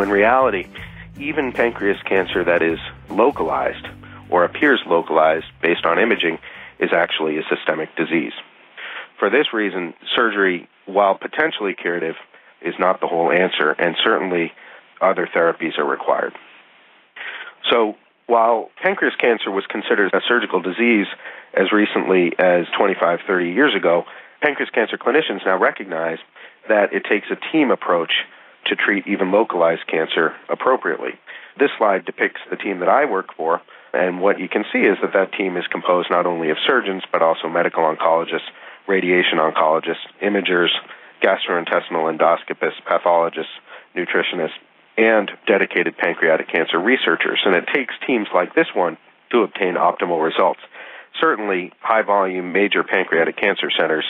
in reality, even pancreas cancer that is localized or appears localized based on imaging is actually a systemic disease. For this reason, surgery, while potentially curative, is not the whole answer, and certainly other therapies are required. So while pancreas cancer was considered a surgical disease as recently as 25, 30 years ago, pancreas cancer clinicians now recognize that it takes a team approach to treat even localized cancer appropriately. This slide depicts the team that I work for, and what you can see is that that team is composed not only of surgeons, but also medical oncologists, radiation oncologists, imagers, gastrointestinal endoscopists, pathologists, nutritionists, and dedicated pancreatic cancer researchers. And it takes teams like this one to obtain optimal results. Certainly, high-volume major pancreatic cancer centers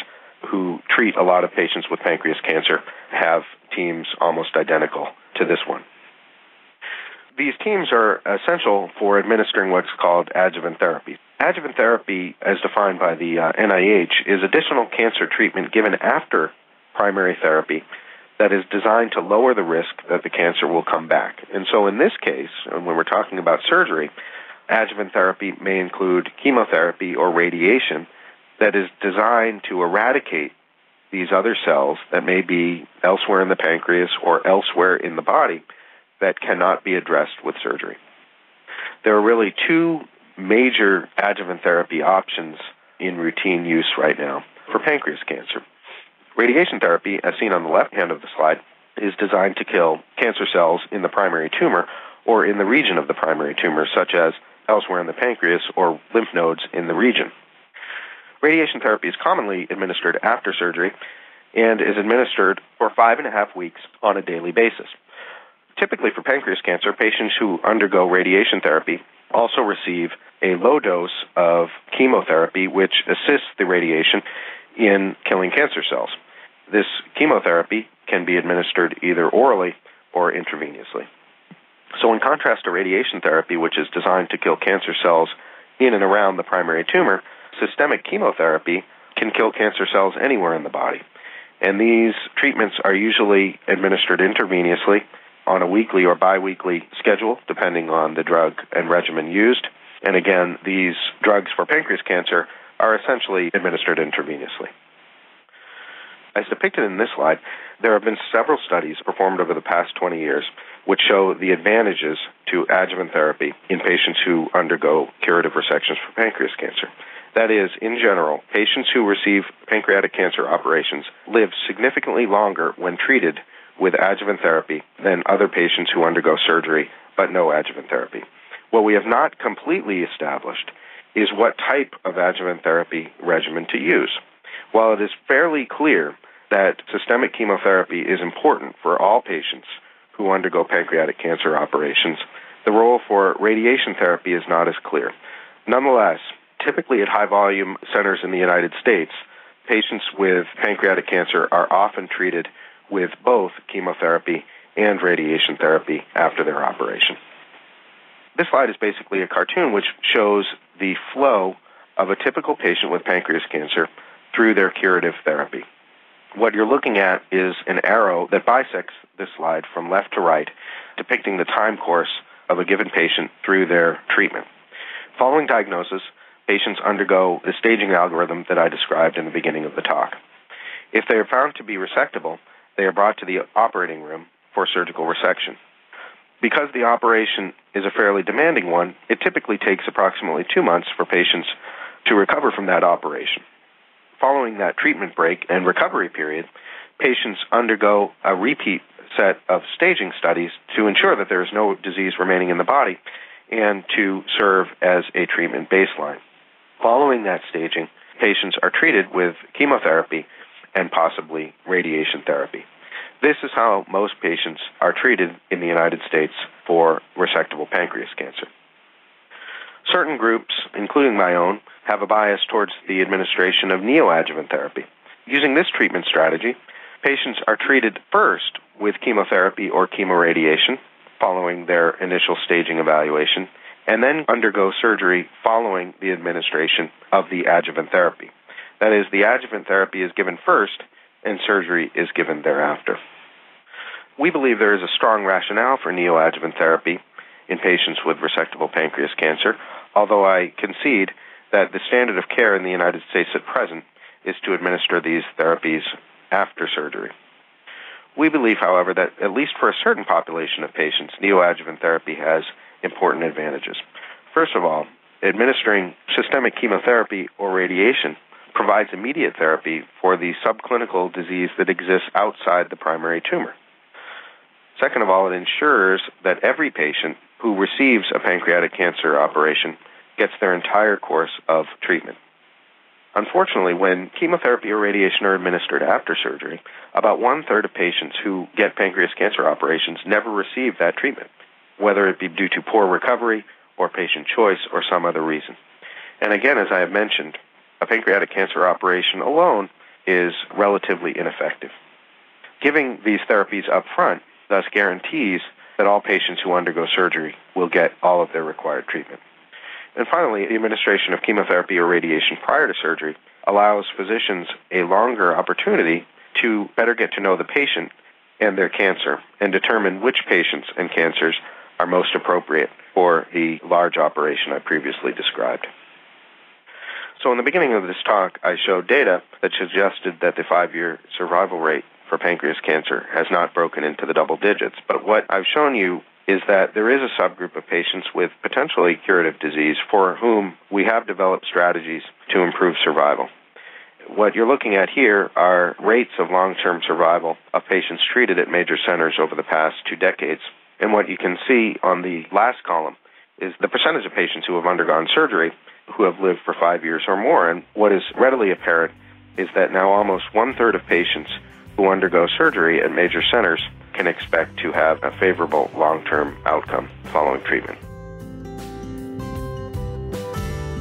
who treat a lot of patients with pancreas cancer have teams almost identical to this one. These teams are essential for administering what's called adjuvant therapy. Adjuvant therapy, as defined by the NIH, is additional cancer treatment given after primary therapy that is designed to lower the risk that the cancer will come back. And so in this case, when we're talking about surgery, adjuvant therapy may include chemotherapy or radiation that is designed to eradicate these other cells that may be elsewhere in the pancreas or elsewhere in the body that cannot be addressed with surgery. There are really two major adjuvant therapy options in routine use right now for pancreas cancer. Radiation therapy, as seen on the left hand of the slide, is designed to kill cancer cells in the primary tumor or in the region of the primary tumor, such as elsewhere in the pancreas or lymph nodes in the region. Radiation therapy is commonly administered after surgery and is administered for 5.5 weeks on a daily basis. Typically for pancreas cancer, patients who undergo radiation therapy also receive a low dose of chemotherapy which assists the radiation in killing cancer cells. This chemotherapy can be administered either orally or intravenously. So in contrast to radiation therapy, which is designed to kill cancer cells in and around the primary tumor, systemic chemotherapy can kill cancer cells anywhere in the body. And these treatments are usually administered intravenously on a weekly or biweekly schedule, depending on the drug and regimen used. And again, these drugs for pancreas cancer are essentially administered intravenously. As depicted in this slide, there have been several studies performed over the past 20 years which show the advantages to adjuvant therapy in patients who undergo curative resections for pancreas cancer. That is, in general, patients who receive pancreatic cancer operations live significantly longer when treated with adjuvant therapy than other patients who undergo surgery but no adjuvant therapy. What we have not completely established is what type of adjuvant therapy regimen to use. While it is fairly clear that systemic chemotherapy is important for all patients who undergo pancreatic cancer operations, the role for radiation therapy is not as clear. Nonetheless, typically at high-volume centers in the United States, patients with pancreatic cancer are often treated with both chemotherapy and radiation therapy after their operation. This slide is basically a cartoon which shows the flow of a typical patient with pancreas cancer through their curative therapy. What you're looking at is an arrow that bisects this slide from left to right, depicting the time course of a given patient through their treatment. Following diagnosis, patients undergo the staging algorithm that I described in the beginning of the talk. If they are found to be resectable, they are brought to the operating room for surgical resection. Because the operation is a fairly demanding one, it typically takes approximately 2 months for patients to recover from that operation. Following that treatment break and recovery period, patients undergo a repeat set of staging studies to ensure that there is no disease remaining in the body and to serve as a treatment baseline. Following that staging, patients are treated with chemotherapy and possibly radiation therapy. This is how most patients are treated in the United States for resectable pancreas cancer. Certain groups, including my own, have a bias towards the administration of neoadjuvant therapy. Using this treatment strategy, patients are treated first with chemotherapy or chemoradiation following their initial staging evaluation, and then undergo surgery following the administration of the adjuvant therapy. That is, the adjuvant therapy is given first and surgery is given thereafter. We believe there is a strong rationale for neoadjuvant therapy in patients with resectable pancreas cancer, although I concede that the standard of care in the United States at present is to administer these therapies after surgery. We believe, however, that at least for a certain population of patients, neoadjuvant therapy has important advantages. First of all, administering systemic chemotherapy or radiation provides immediate therapy for the subclinical disease that exists outside the primary tumor. Second of all, it ensures that every patient who receives a pancreatic cancer operation gets their entire course of treatment. Unfortunately, when chemotherapy or radiation are administered after surgery, about one-third of patients who get pancreas cancer operations never receive that treatment, whether it be due to poor recovery or patient choice or some other reason. And again, as I have mentioned, a pancreatic cancer operation alone is relatively ineffective. Giving these therapies up front thus guarantees that all patients who undergo surgery will get all of their required treatment. And finally, the administration of chemotherapy or radiation prior to surgery allows physicians a longer opportunity to better get to know the patient and their cancer and determine which patients and cancers are most appropriate for the large operation I previously described. So in the beginning of this talk, I showed data that suggested that the 5-year survival rate for pancreas cancer has not broken into the double digits. But what I've shown you is that there is a subgroup of patients with potentially curative disease for whom we have developed strategies to improve survival. What you're looking at here are rates of long-term survival of patients treated at major centers over the past 2 decades. And what you can see on the last column is the percentage of patients who have undergone surgery who have lived for 5 years or more. And what is readily apparent is that now almost one-third of patients who undergo surgery at major centers can expect to have a favorable long-term outcome following treatment.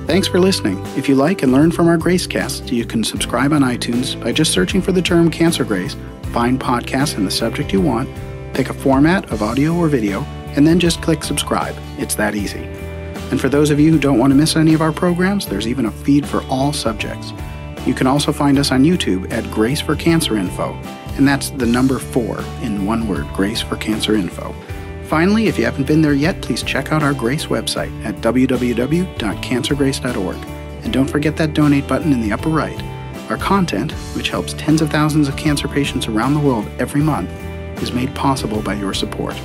Thanks for listening. If you like and learn from our GraceCasts, you can subscribe on iTunes by just searching for the term Cancer Grace, find podcasts and the subject you want, pick a format of audio or video, and then just click subscribe. It's that easy. And for those of you who don't want to miss any of our programs, there's even a feed for all subjects. You can also find us on YouTube at Grace for Cancer Info, and that's the number 4 in one word, Grace for Cancer Info. Finally, if you haven't been there yet, please check out our Grace website at www.cancergrace.org. And don't forget that donate button in the upper right. Our content, which helps tens of thousands of cancer patients around the world every month, is made possible by your support.